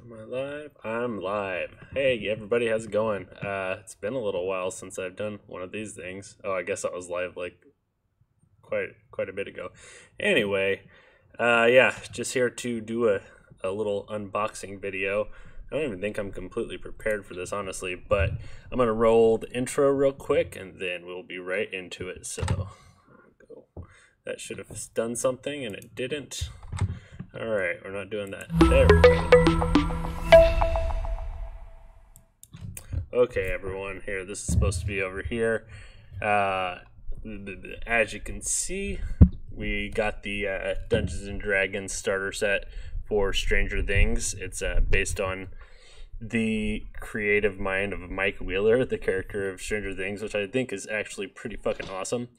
Am I live? I'm live. Hey everybody, how's it going? It's been a little while since I've done one of these things. Oh, I guess I was live like quite a bit ago. Anyway, yeah, just here to do a little unboxing video. I don't even think I'm completely prepared for this, honestly, but I'm gonna roll the intro real quick and then we'll be right into it. So, that should have done something and it didn't. All right, we're not doing that. There we go. Okay, everyone, here, this is supposed to be over here. As you can see, we got the Dungeons and Dragons starter set for Stranger Things. It's based on the creative mind of Mike Wheeler, the character of Stranger Things, which I think is actually pretty fucking awesome.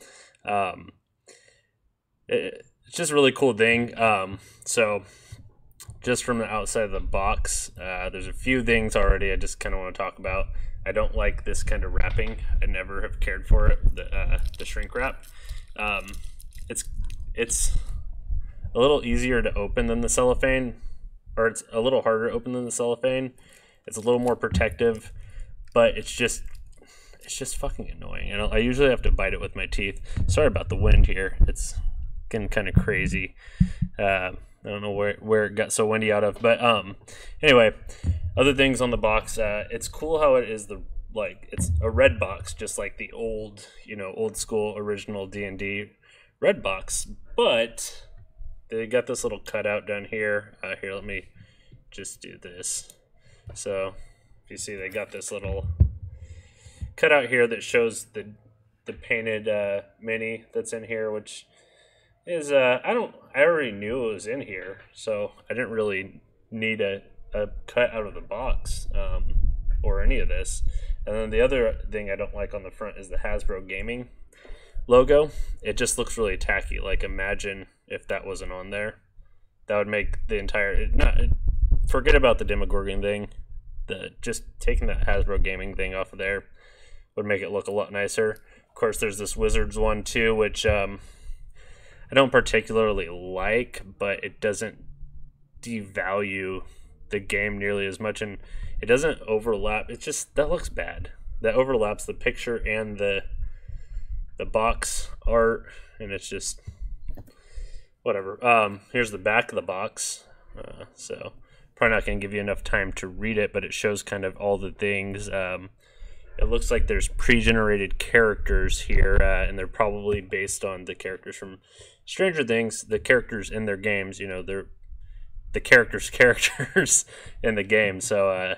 It's just a really cool thing. So just from the outside of the box, there's a few things already I just kind of want to talk about. I don't like this kind of wrapping. I never have cared for it, the shrink wrap. It's a little easier to open than the cellophane, or it's a little harder to open than the cellophane. It's a little more protective, but it's just fucking annoying. And I usually have to bite it with my teeth. Sorry about the wind here. It's getting kind of crazy. I don't know where it got so windy out of, but anyway, other things on the box. It's cool how it is it's a red box, just like the old school original D&D red box, but they got this little cutout down here. Here, let me just do this. So if you see, they got this little cutout here that shows the painted mini that's in here, which is I already knew it was in here, so I didn't really need a cut out of the box or any of this. And then the other thing I don't like on the front is the Hasbro Gaming logo. It just looks really tacky. Like, imagine if that wasn't on there. That would make the entire forget about the Demogorgon thing. Just taking that Hasbro Gaming thing off of there would make it look a lot nicer. Of course, there's this Wizards one too, which I don't particularly like, but it doesn't devalue the game nearly as much, and it doesn't overlap. It's just, that looks bad. That overlaps the picture and the box art, and it's just whatever. Here's the back of the box. So probably not going to give you enough time to read it, but it shows kind of all the things. It looks like there's pre-generated characters here, and they're probably based on the characters from Stranger Things, the characters in their games. They're the characters in the game. So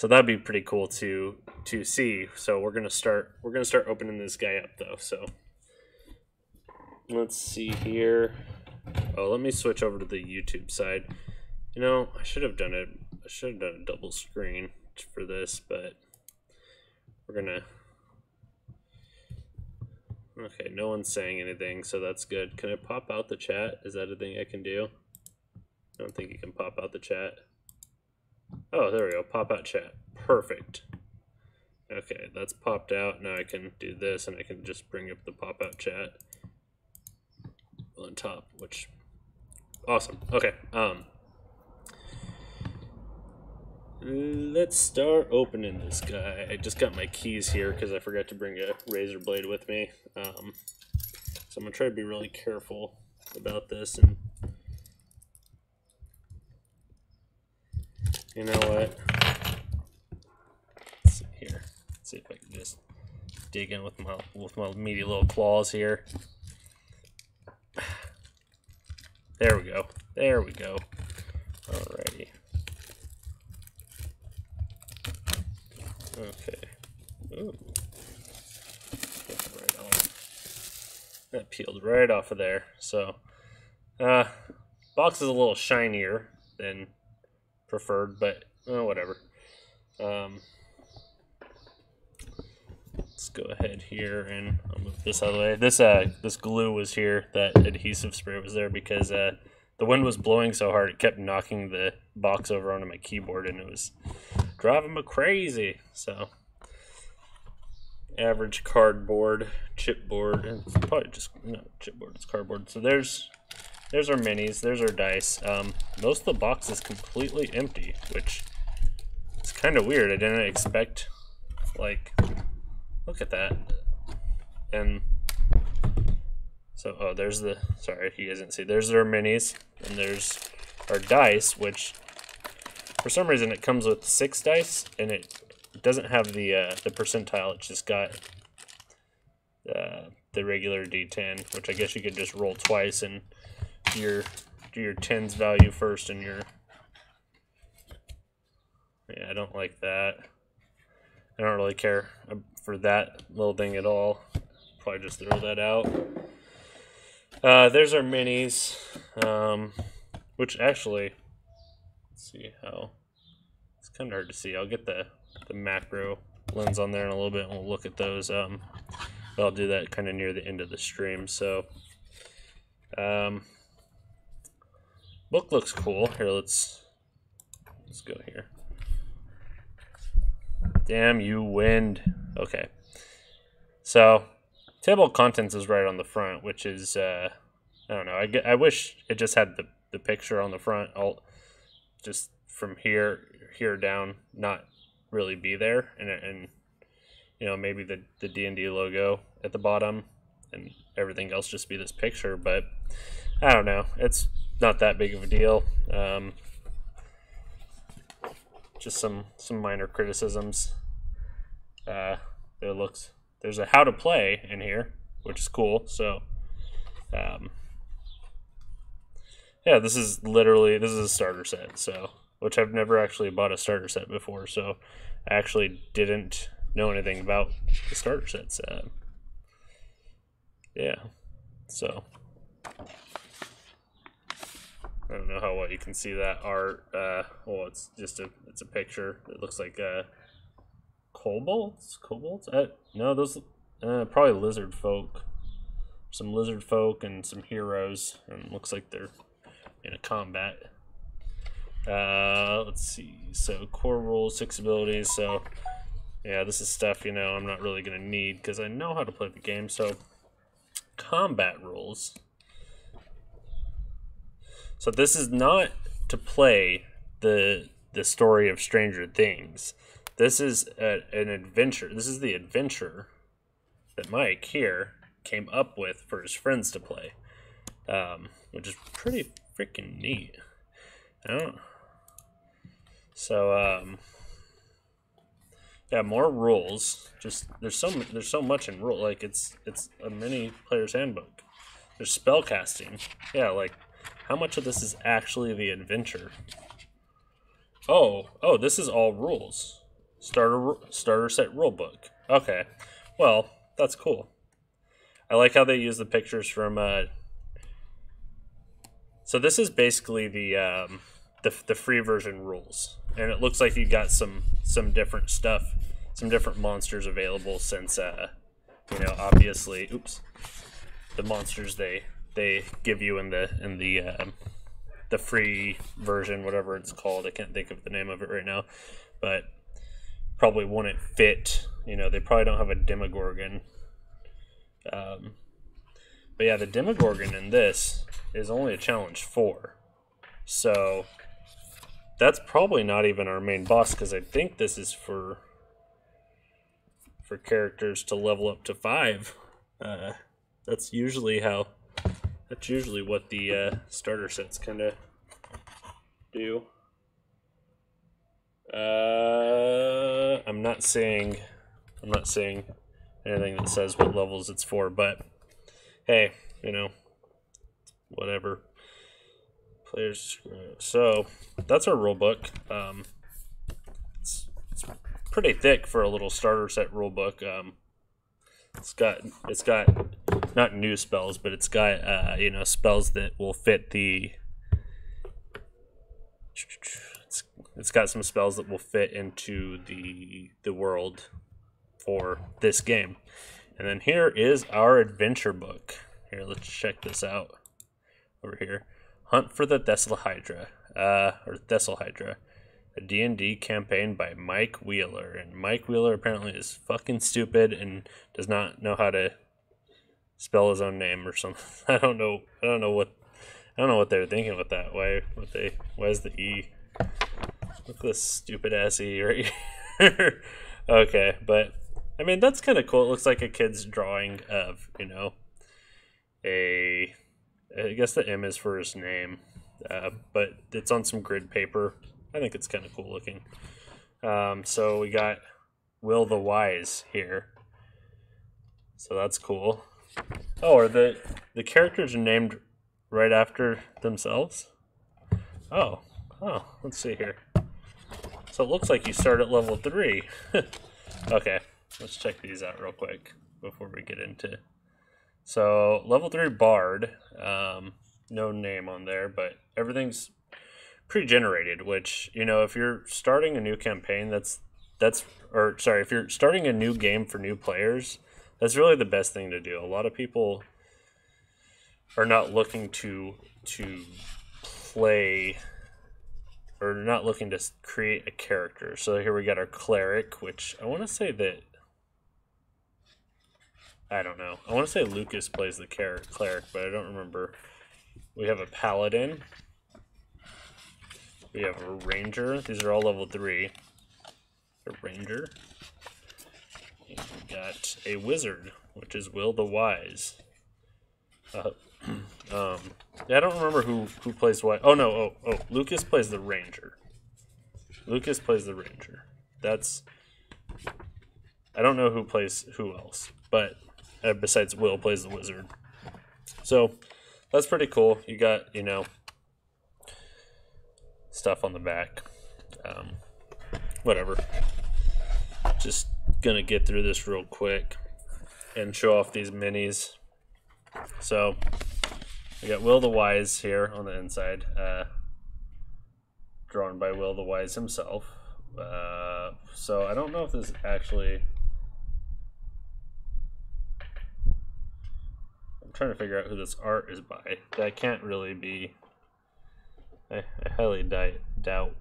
that'd be pretty cool to see. So we're gonna start opening this guy up though. So let's see here. Oh, let me switch over to the YouTube side. I should have done a double screen for this, but we're gonna. Okay, no one's saying anything, so that's good. Can I pop out the chat? Is that a thing I can do? I don't think you can pop out the chat. Oh, there we go. Pop out chat. Perfect. Okay, that's popped out. Now I can do this, and I can just bring up the pop out chat on top, which awesome. Okay. Let's start opening this guy. I just got my keys here because I forgot to bring a razor blade with me. So I'm gonna try to be really careful about this. And you know what? Let's see here. Let's see if I can just dig in with my meaty little claws here. There we go. There we go. Alrighty. Okay. Ooh. Right off. That peeled right off of there. So, box is a little shinier than preferred, but whatever. Let's go ahead here and I'll move this out of the way. This glue was here. That adhesive spray was there because the wind was blowing so hard it kept knocking the box over onto my keyboard, and it was driving me crazy. So average cardboard, chipboard, it's probably just chipboard, it's cardboard. So there's there's our minis, there's our dice. Most of the box is completely empty, which is kind of weird. I didn't expect, like, look at that. And so, oh, there's the, sorry if you guys didn't see, there's our minis, and there's our dice, which for some reason it comes with 6 dice, and it doesn't have the percentile. It's just got the regular D10, which I guess you could just roll twice and do your tens value first, and your, yeah, I don't like that. I don't really care for that little thing at all. Probably just throw that out. There's our minis, which actually, let's see how, it's kind of hard to see. I'll get the macro lens on there in a little bit, and we'll look at those. But I'll do that kind of near the end of the stream. So, book looks cool. Here, let's go here. Damn you, wind. Okay. So, table of contents is right on the front, which is, I don't know. I wish it just had the picture on the front. I'll just from here down, not really be there, and you know, maybe the D&D logo at the bottom, and everything else just be this picture. But I don't know. It's not that big of a deal. Just some minor criticisms. There's a how to play in here, which is cool. So, yeah, this is a starter set. So, which I've never actually bought a starter set before. So, I actually didn't know anything about the starter sets. Yeah, so I don't know how well you can see that art. Well, it's a picture. It looks like kobolds. No, those probably lizard folk. Some lizard folk and some heroes, and it looks like they're in a combat. Let's see. So core rules, 6 abilities. So yeah, this is stuff, you know, I'm not really going to need because I know how to play the game. So, combat rules. So this is not to play the story of Stranger Things. This is an adventure. This is the adventure that Mike here came up with for his friends to play, which is pretty freaking neat. I don't know. So, yeah, more rules. Just there's so much in rule. Like it's a mini player's handbook. There's spell casting. Yeah, like how much of this is actually the adventure? Oh, this is all rules. Starter set rule book. Okay, well that's cool. I like how they use the pictures from. So this is basically the free version rules, and it looks like you got some different stuff, some different monsters available since you know, obviously, the monsters they give you in the free version, whatever it's called. I can't think of the name of it right now, but probably wouldn't fit. You know, they probably don't have a Demogorgon. But yeah, the Demogorgon in this is only a challenge 4, so that's probably not even our main boss, because I think this is for characters to level up to 5. That's usually what the starter sets kind of do. I'm not saying anything that says what levels it's for, but hey, you know, whatever. Players. So that's our rule book. It's pretty thick for a little starter set rule book. It's got not new spells, but it's got you know, spells that will fit the. It's got some spells that will fit into the world for this game. And then here is our adventure book. Here, let's check this out. Over here, Hunt for the Thessalhydra, or Thessalhydra, a D&D campaign by Mike Wheeler. And Mike Wheeler apparently is fucking stupid and does not know how to spell his own name or something. I don't know what. I don't know what they were thinking with that. Why is the E? Look at this stupid ass E right here. Okay, but I mean that's kind of cool. It looks like a kid's drawing of, you know, I guess the M is for his name, but it's on some grid paper. I think it's kind of cool looking. So we got Will the Wise here. So that's cool. Oh, are the characters are named right after themselves? Oh, let's see here. So it looks like you start at level 3. Okay, let's check these out real quick before we get into. So level 3 Bard, no name on there, but everything's pre-generated. Which, you know, if you're starting a new campaign, if you're starting a new game for new players, that's really the best thing to do. A lot of people are not looking to play, or not looking to create a character. So here we got our cleric, which I want to say that, I don't know. I want to say Lucas plays the cleric, but I don't remember. We have a paladin. We have a ranger. These are all level 3. A ranger. And we got a wizard, which is Will the Wise. Yeah, I don't remember who plays what. Oh no, Lucas plays the ranger. Lucas plays the ranger. I don't know who plays who else, but besides Will plays the wizard. So that's pretty cool. You got, you know, stuff on the back. Whatever. Just gonna get through this real quick and show off these minis. So we got Will the Wise here on the inside, drawn by Will the Wise himself. So I don't know if this actually. I'm trying to figure out who this art is by. That can't really be. I highly doubt.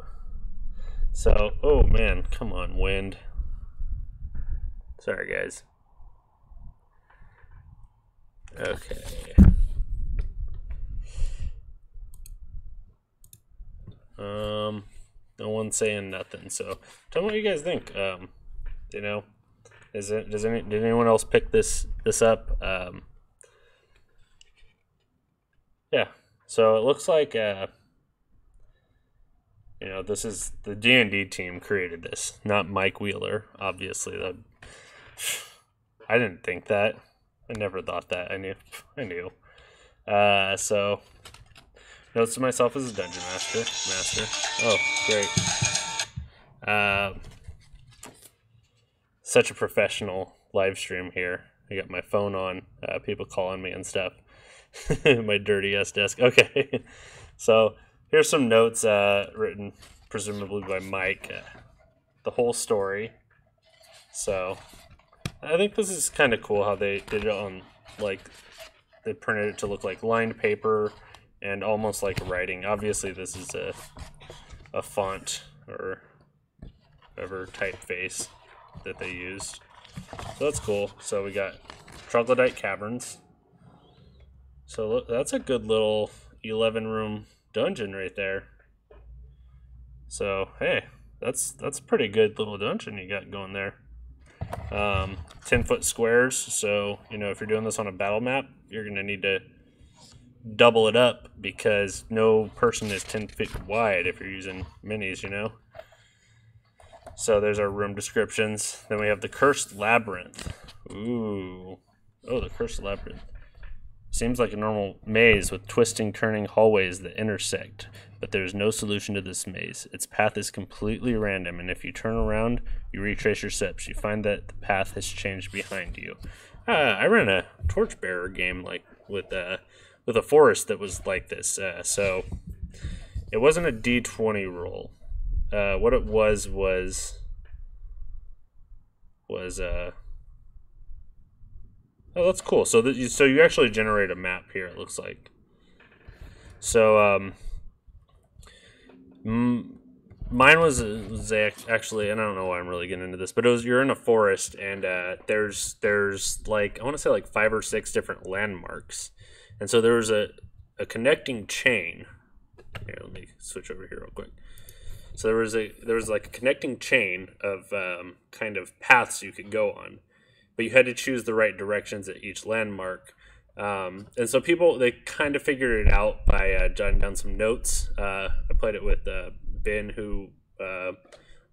So, oh man, come on, wind. Sorry, guys. Okay. No one's saying nothing. So, tell me what you guys think. You know, did anyone else pick this up? Yeah. So it looks like you know, this is the D&D team created this, not Mike Wheeler. Obviously, I didn't think that. I never thought that. I knew. So, notes to myself as a dungeon master. Oh, great. Such a professional live stream here. I got my phone on, people calling me and stuff. My dirty ass desk. Okay. So, here's some notes written presumably by Mike. The whole story. So, I think this is kind of cool how they did it on, like, they printed it to look like lined paper and almost like writing. Obviously, this is a font or whatever typeface that they used. So that's cool. So we got Troglodyte Caverns. So look, that's a good little 11-room dungeon right there. So hey, that's a pretty good little dungeon you got going there. 10-foot squares. So, you know, if you're doing this on a battle map, you're gonna need to double it up because no person is 10 feet wide if you're using minis, you know. So there's our room descriptions. Then we have the Cursed Labyrinth. Ooh. Oh, the Cursed Labyrinth. Seems like a normal maze with twisting, turning hallways that intersect, but there's no solution to this maze. Its path is completely random, and if you turn around, you retrace your steps. You find that the path has changed behind you. I ran a Torchbearer game like with a forest that was like this. So it wasn't a D20 roll. What it was oh, that's cool. So you actually generate a map here, it looks like. So mine was actually, and I don't know why I'm really getting into this, but you're in a forest, and there's like, I want to say like 5 or 6 different landmarks, and so there was a a connecting chain. Here, let me switch over here real quick. So there was like a connecting chain of kind of paths you could go on, but you had to choose the right directions at each landmark. And so they kind of figured it out by jotting down some notes. I played it with Ben, who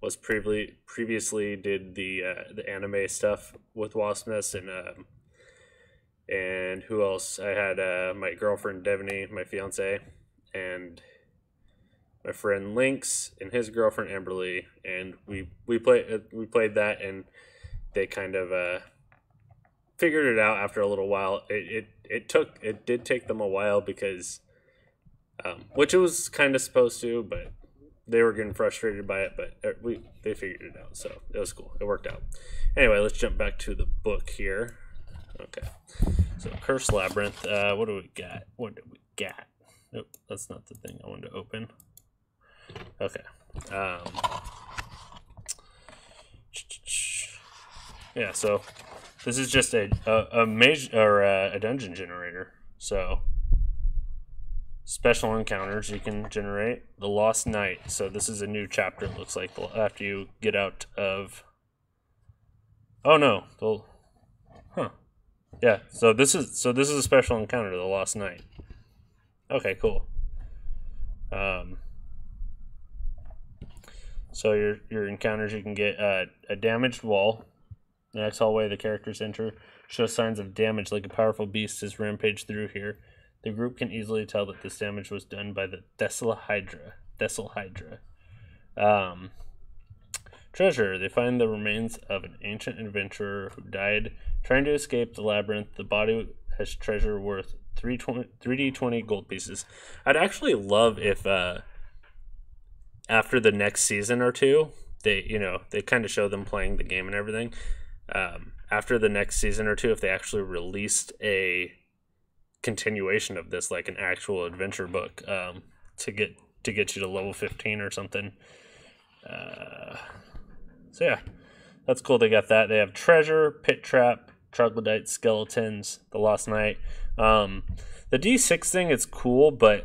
was previously did the anime stuff with Wasp Nest, and who else? I had my girlfriend Devaney, my fiance, and my friend Lynx and his girlfriend Amberly, and we played that, and they kind of figured it out after a little while. It did take them a while because, which it was kind of supposed to, but they were getting frustrated by it. But they figured it out, so it was cool. It worked out. Anyway, let's jump back to the book here. Okay, so Cursed Labyrinth. What do we got? What do we got? Nope, that's not the thing I wanted to open. Okay. Yeah, so this is just a major or a dungeon generator. So special encounters you can generate. The Lost Night. So this is a new chapter. It looks like after you get out of. Oh no. Yeah. So this is a special encounter. The Lost Night. Okay. Cool. So your encounters, you can get a damaged wall. The next hallway the characters enter shows signs of damage, like a powerful beast has rampaged through here. The group can easily tell that this damage was done by the Thessalhydra. Treasure. They find the remains of an ancient adventurer who died trying to escape the labyrinth. The body has treasure worth 3d20 gold pieces. I'd actually love if after the next season or two, they kind of show them playing the game and everything. After the next season or two, if they actually released a continuation of this, like an actual adventure book, to get you to level 15 or something. So yeah, that's cool. They got that. They have treasure, pit trap, troglodyte, skeletons, the Lost Night. The D6 thing is cool, but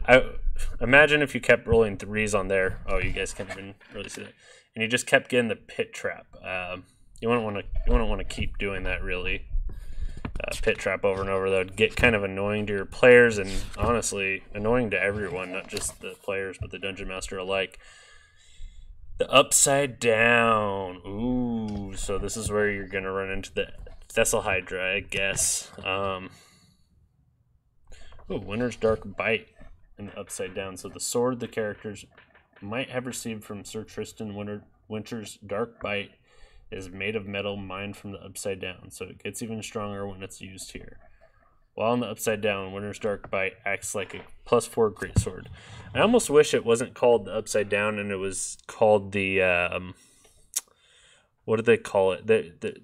imagine if you kept rolling 3s on there. Oh, you guys can't even really see that. And you just kept getting the pit trap. You wouldn't want to keep doing that, really. Pit trap over and over. That would get kind of annoying to your players, and honestly annoying to everyone, not just the players but the dungeon master alike. The Upside Down. Ooh, so this is where you're gonna run into the Thessalhydra, I guess. Ooh, Winter's Dark Bite in the Upside Down. So the sword the characters might have received from Sir Tristan Winter's Dark Bite is made of metal mined from the Upside Down, so it gets even stronger when it's used here. While in the Upside Down, Winter's Dark Bite acts like a +4 greatsword. I almost wish it wasn't called the Upside Down and it was called the what do they call it?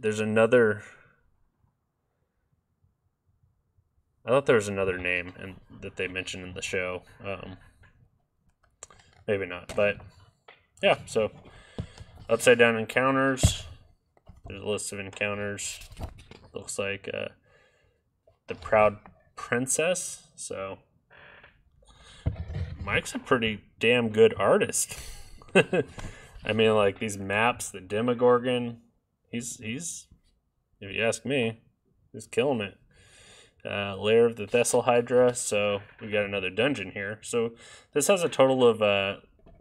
There's another. I thought there was another name that they mentioned in the show. Maybe not, but yeah. So Upside Down encounters. There's a list of encounters. Looks like the Proud Princess. So Mike's a pretty damn good artist. I mean, like these maps, the Demogorgon. He's if you ask me, he's killing it. Lair of the Thessalhydra. So we got another dungeon here. So this has a total of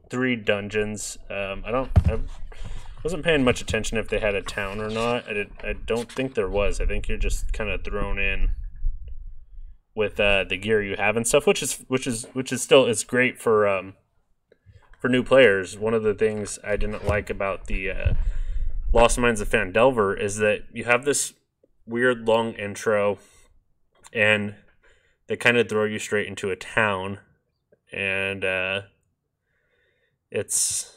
3 dungeons. I wasn't paying much attention if they had a town or not. I don't think there was. I think you're just kind of thrown in with the gear you have and stuff, which is still it's great for new players. One of the things I didn't like about the Lost Mines of Phandelver is that you have this weird long intro, and they kind of throw you straight into a town, and it's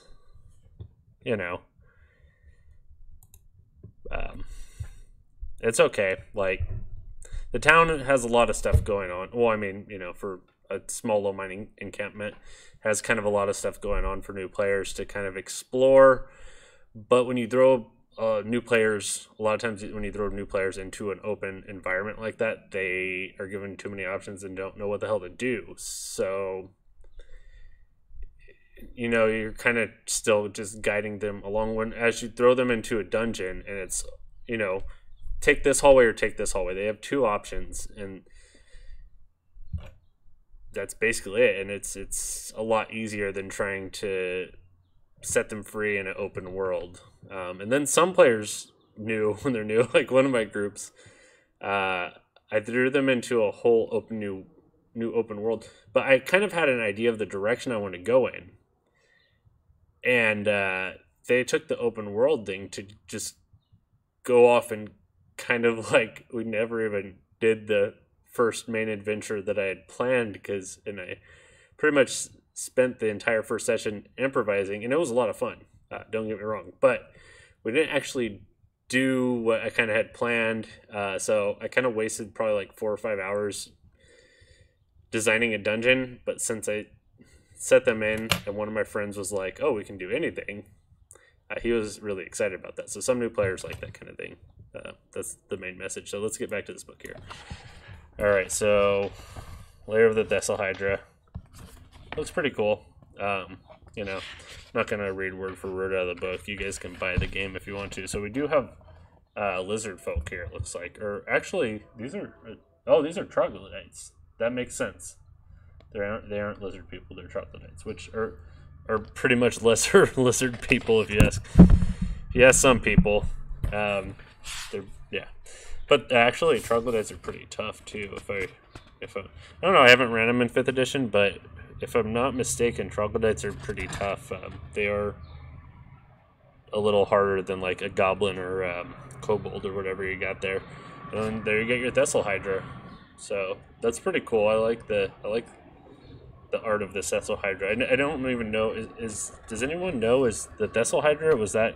it's okay. Like, the town has a lot of stuff going on. Well, I mean, for a small low mining encampment, has kind of a lot of stuff going on for new players to kind of explore. But when you throw new players, a lot of times when you throw new players into an open environment like that, they are given too many options and don't know what the hell to do. So, you know, you're kind of still just guiding them along when as you throw them into a dungeon and it's, you know, take this hallway or take this hallway. They have two options and that's basically it. And it's a lot easier than trying to set them free in an open world. And then some players knew when they're new, like one of my groups, I threw them into a whole new open world, but I kind of had an idea of the direction I want to go in, and they took the open world thing to just go off and kind of like we never even did the first main adventure that I had planned and I pretty much spent the entire first session improvising, and it was a lot of fun. Don't get me wrong, but we didn't actually do what I kind of had planned. So I kind of wasted probably like 4 or 5 hours designing a dungeon. But since I set them in, and one of my friends was like, "Oh, we can do anything," he was really excited about that. So some new players like that kind of thing. That's the main message. So let's get back to this book here. All right, so Lair of the Thessalhydra. Looks pretty cool. You know, I'm not going to read word for word out of the book. You guys can buy the game if you want to. So we do have lizard folk here, it looks like. Or actually, these are troglodytes. That makes sense. They aren't lizard people, they're troglodytes, which are pretty much lesser lizard people if you ask some people. Yeah. But actually, troglodytes are pretty tough too. I don't know, I haven't ran them in 5th edition, but if I'm not mistaken, troglodytes are pretty tough. They are a little harder than like a goblin or kobold or whatever you got there. And there you get your Thessalhydra. So that's pretty cool. I like the art of the Thessalhydra. I don't even know does anyone know is the Thessalhydra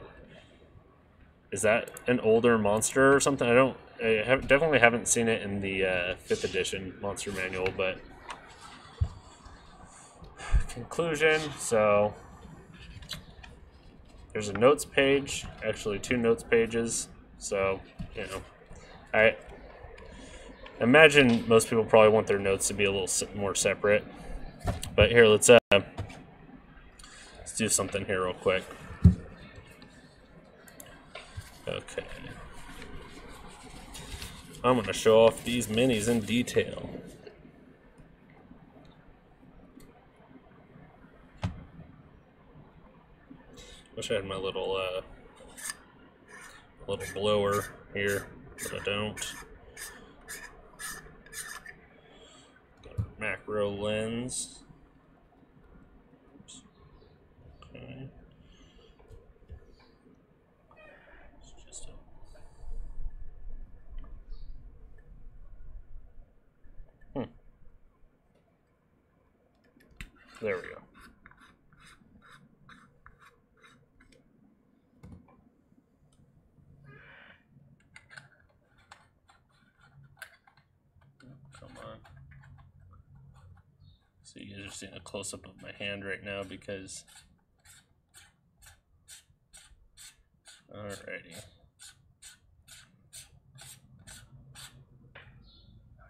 is that an older monster or something? Definitely haven't seen it in the 5th edition monster manual, but conclusion. So there's a notes page, actually 2 notes pages. So, you know, I imagine most people probably want their notes to be a little more separate. But here, let's do something here real quick. Okay. I'm going to show off these minis in detail. Wish I had my little blower here, but I don't. Got a macro lens. Okay. There we go. Come on. So you guys are seeing a close-up of my hand right now because... Alrighty.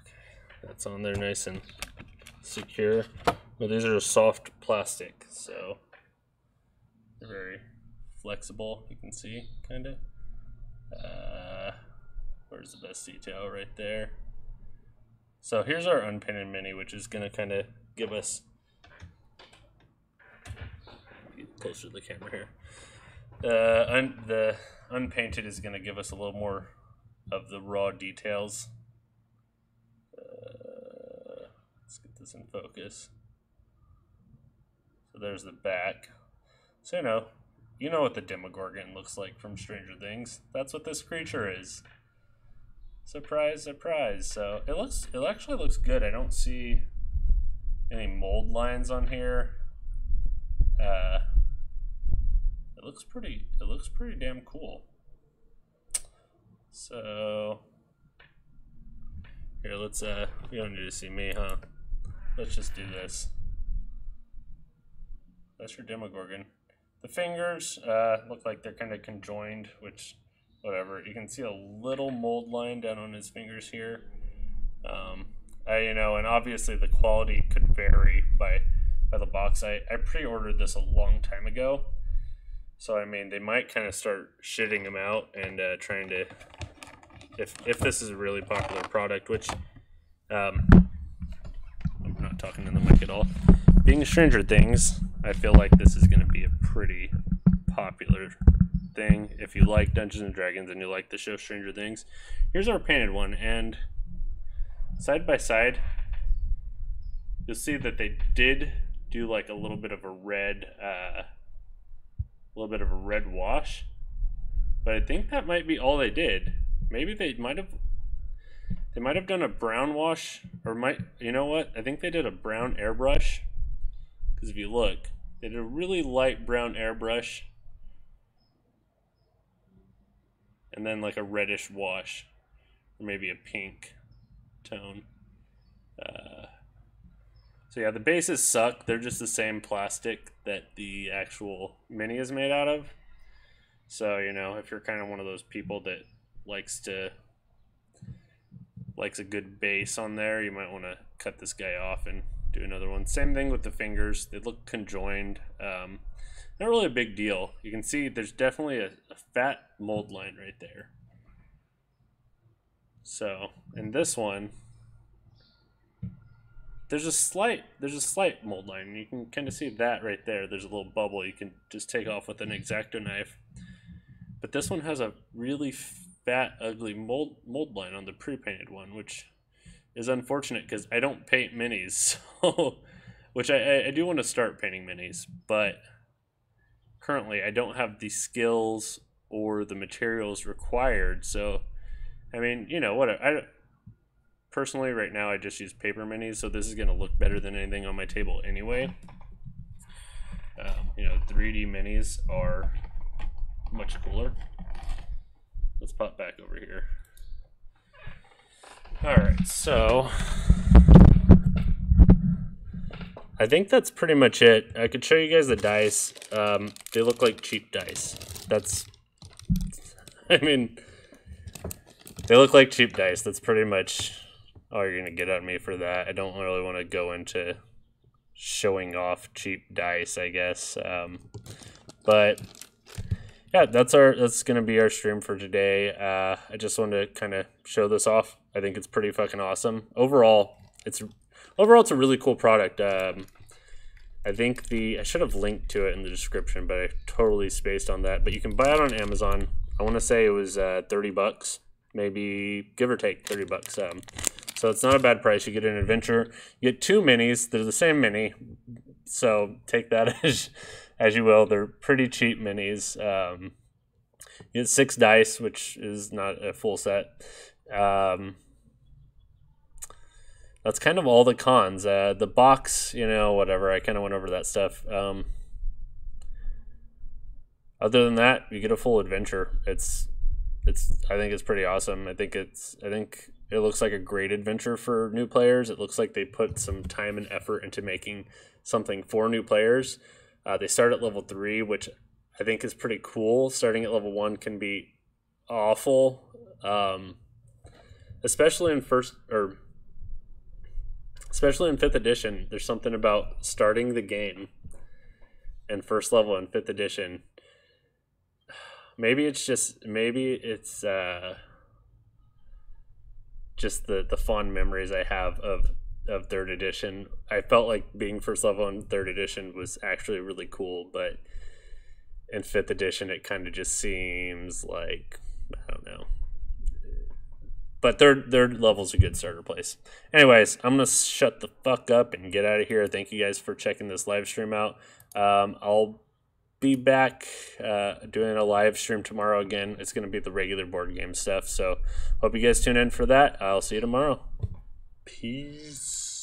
Okay, that's on there nice and secure. Well, these are soft plastic, so they're very flexible, you can see, kind of. Where's the best detail? Right there. So here's our unpainted mini, which is going to kind of give us... Get closer to the camera here. The unpainted is going to give us a little more of the raw details. Let's get this in focus. So there's the back. So you know what the Demogorgon looks like from Stranger Things. That's what this creature is. Surprise, surprise. So it actually looks good. I don't see any mold lines on here. It looks pretty damn cool. So here, let's you don't need to see me, huh? Let's just do this. That's your Demogorgon. The fingers look like they're kind of conjoined, which, whatever. You can see a little mold line down on his fingers here. And obviously the quality could vary by the box. I pre-ordered this a long time ago. So, I mean, they might kind of start shitting them out and trying to, if this is a really popular product, which, I'm not talking in the mic at all. Being Stranger Things, I feel like this is going to be a pretty popular thing. If you like Dungeons & Dragons and you like the show Stranger Things, here's our painted one, and side by side, you'll see that they did do like a little bit of a red wash, but I think that might be all they did. Maybe they might have done a brown wash, or you know what? I think they did a brown airbrush, because if you look, they did a really light brown airbrush, and then like a reddish wash, or maybe a pink tone. So yeah, the bases suck. They're just the same plastic that the actual mini is made out of. So, if you're kind of one of those people that likes a good base on there, you might want to cut this guy off and do another one. Same thing with the fingers. They look conjoined. Not really a big deal. You can see there's definitely a fat mold line right there. So, in this one, there's a slight mold line. You can kind of see that right there. There's a little bubble you can just take off with an X-Acto knife. But this one has a really fat, ugly mold line on the pre-painted one, which is unfortunate because I don't paint minis. So, which I do want to start painting minis, but currently I don't have the skills or the materials required. So, I mean, personally, right now, I just use paper minis, so this is going to look better than anything on my table anyway. 3D minis are much cooler. Let's pop back over here. Alright, so I think that's pretty much it. I could show you guys the dice. They look like cheap dice. They look like cheap dice. That's pretty much all you're going to get out of me for that. I don't really want to go into showing off cheap dice, I guess. But yeah, that's going to be our stream for today. I just wanted to kind of show this off. I think it's pretty fucking awesome. Overall, it's a really cool product. I think I should have linked to it in the description, but I totally spaced on that. But you can buy it on Amazon. I want to say it was $30, maybe give or take $30. So it's not a bad price. You get an adventure. You get 2 minis. They're the same mini, so take that as you will. They're pretty cheap minis. You get 6 dice, which is not a full set. That's kind of all the cons. The box, whatever. I kind of went over that stuff. Other than that, you get a full adventure. I think it's pretty awesome. I think it looks like a great adventure for new players. It looks like they put some time and effort into making something for new players. They start at level 3, which I think is pretty cool. Starting at level 1 can be awful, especially in 5th edition. There's something about starting the game and first level in 5th edition. Maybe it's just the fond memories I have of 3rd edition. I felt like being first level in 3rd edition was actually really cool, but in 5th edition it kind of just seems like, I don't know. But third level's a good starter place. Anyways, I'm gonna shut the fuck up and get out of here. Thank you guys for checking this live stream out. I'll be back doing a live stream tomorrow again. It's gonna be the regular board game stuff, so hope you guys tune in for that. I'll see you tomorrow. Peace.